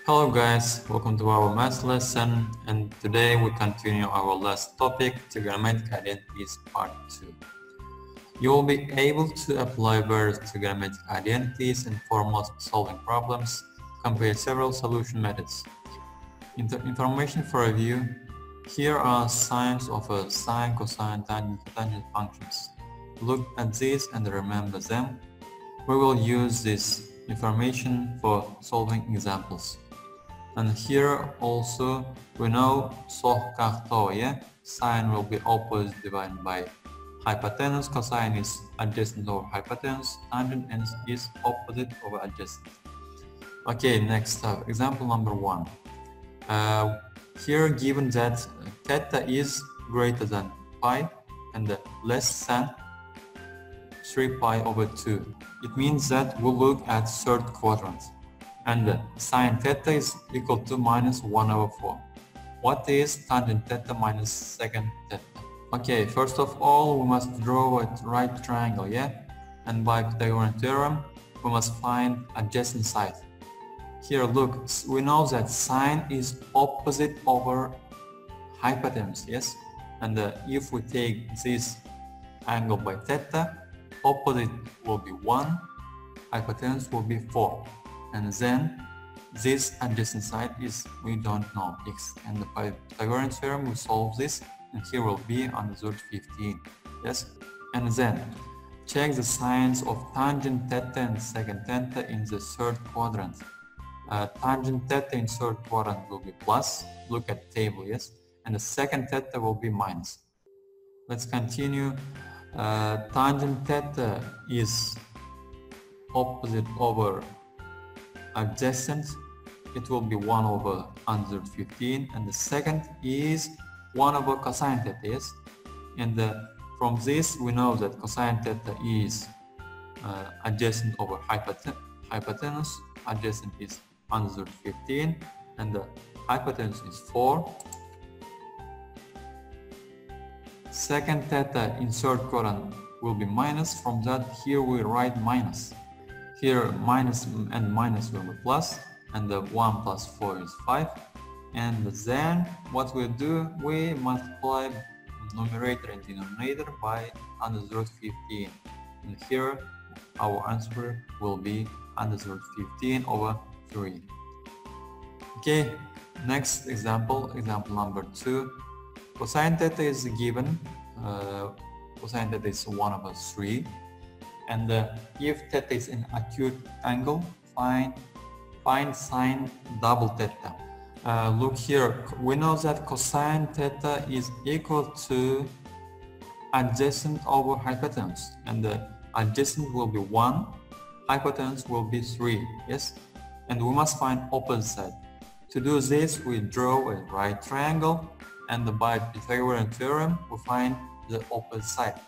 Hello guys, welcome to our math lesson, and today we continue our last topic, trigonometric identities part 2. You will be able to apply various trigonometric identities and formulas for solving problems, compare several solution methods. Information for review. Here are signs of a sine, cosine, tangent, cotangent functions. Look at these and remember them. We will use this information for solving examples. And here also we know sine will be opposite divided by hypotenuse, cosine is adjacent over hypotenuse, tangent is opposite over adjacent. Okay, next up, example number 1. Here given that theta is greater than pi and less than 3 pi over 2. It means that we'll look at third quadrant. And sine theta is equal to minus 1 over 4. What is tangent theta minus secant theta? Okay, first of all, we must draw a right triangle, yeah? And by Pythagorean theorem, we must find adjacent side. Here, look, we know that sine is opposite over hypotenuse, yes? And if we take this angle by theta, opposite will be 1, hypotenuse will be 4. And then this adjacent side is we don't know x, and by Pythagorean theorem we solve this, and here will be under root 15, yes. And then check the signs of tangent theta and secant theta in the third quadrant. Tangent theta in third quadrant will be plus, look at table, yes, and the secant theta will be minus. Let's continue. Tangent theta is opposite over adjacent, it will be 1 over under 15, and the second is 1 over cosine theta, yes? And from this we know that cosine theta is adjacent over hypotenuse, adjacent is under 15, and the hypotenuse is 4. Secant theta in third quadrant will be minus, from that here we write minus. Here minus and minus will be plus, and the 1 plus 4 is 5. And then what we do, we multiply numerator and denominator by under root 15. And here our answer will be under root 15 over 3. Okay, next example, example number 2. Cosine theta is given, cosine theta is 1 over 3. And if theta is an acute angle, find sine double theta. Look here, we know that cosine theta is equal to adjacent over hypotenuse, and the adjacent will be 1, hypotenuse will be 3, yes? And we must find opposite side. To do this, we draw a right triangle, and by Pythagorean theorem, we find the opposite side.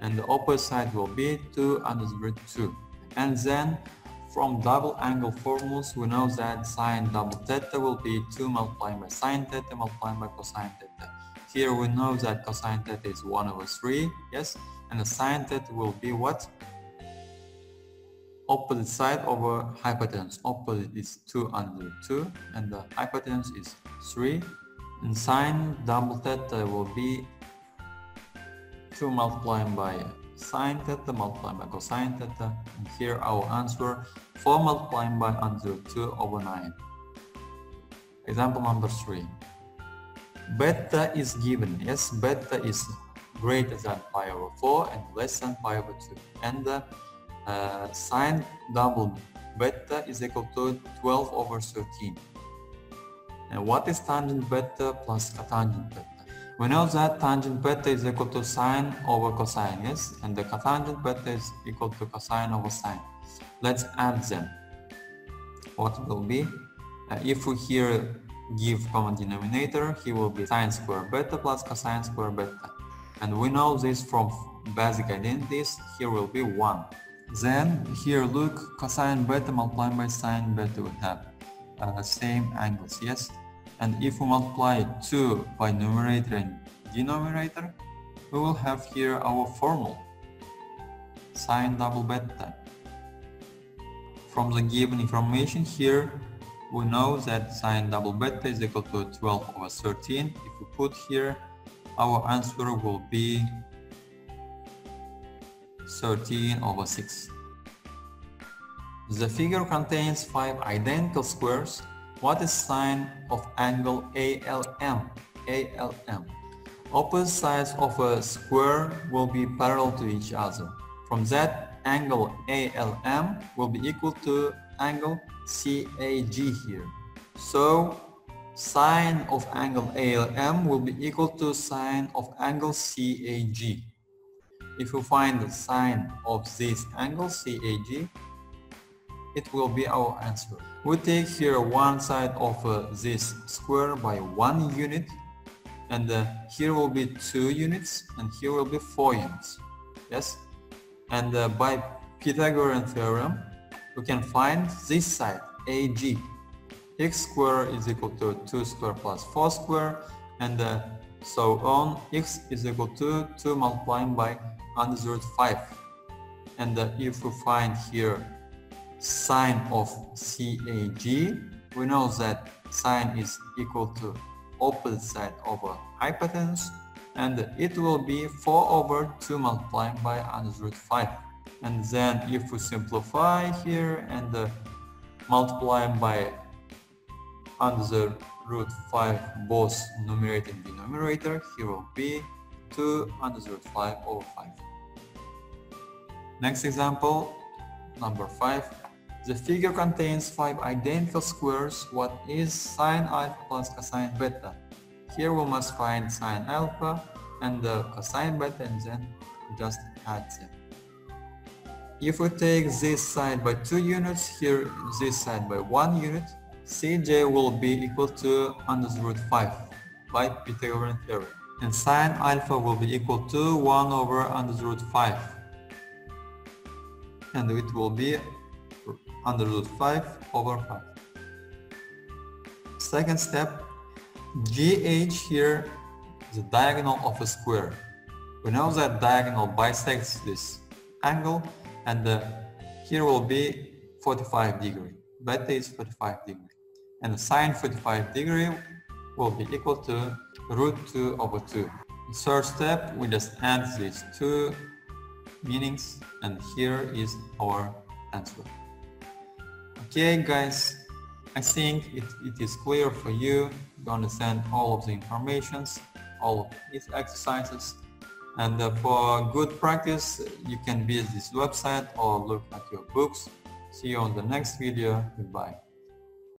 And the opposite side will be 2 under root 2. And then from double angle formulas we know that sine double theta will be 2 multiplied by sine theta multiplied by cosine theta. Here we know that cosine theta is 1 over 3, yes, and the sine theta will be what? Opposite side over hypotenuse. Opposite is 2 under root 2 and the hypotenuse is 3, and sine double theta will be 2 multiplied by sine theta multiplied by cosine theta, and here our answer 4 multiplied by under 2 over 9. Example number 3. Beta is given, yes, beta is greater than pi over 4 and less than pi over 2, and sine double beta is equal to 12 over 13. And what is tangent beta plus cotangent beta? We know that tangent beta is equal to sine over cosine, yes, and the cotangent beta is equal to cosine over sine. Let's add them. What will be? If we here give common denominator, he will be sine square beta plus cosine square beta. And we know this from basic identities, here will be 1. Then here look, cosine beta multiplied by sine beta we have same angles, yes. And if we multiply 2 by numerator and denominator, we will have here our formula, sine double beta. From the given information here, We know that sine double beta is equal to 12 over 13. If we put here, our answer will be 13 over 6. The figure contains 5 identical squares. What is sine of angle ALM? ALM. Opposite sides of a square will be parallel to each other. From that, angle ALM will be equal to angle CAG here. So, sine of angle ALM will be equal to sine of angle CAG. If you find the sine of this angle CAG, it will be our answer. We take here one side of this square by 1 unit, and here will be 2 units, and here will be 4 units. Yes? And by Pythagorean theorem, we can find this side, AG. X squared is equal to 2 squared plus 4 squared, and so on. X is equal to 2 multiplied by under the root 5. And if we find here sine of CAG, we know that sine is equal to opposite side of a hypotenuse, and it will be 4 over 2 multiplied by under the root 5. And then if we simplify here and multiply by under the root 5 both numerator and denominator, here will be 2 under the root 5 over 5. Next example, number 5. The figure contains 5 identical squares. What is sine alpha plus cosine beta? Here we must find sine alpha and cosine beta, and then just add them. If we take this side by 2 units, here this side by 1 unit, Cj will be equal to under the root 5 by Pythagorean theorem. And sine alpha will be equal to 1 over under the root 5. And it will be under root 5 over 5. Second step, GH here is the diagonal of a square. We know that diagonal bisects this angle, and here will be 45 degree. Beta is 45 degree. And the sine 45 degree will be equal to root 2 over 2. The third step, we just add these two meanings, and here is our answer. Okay guys, I think it is clear for you to understand all of the informations, all of these exercises, and for good practice you can visit this website or look at your books. See you on the next video. Goodbye.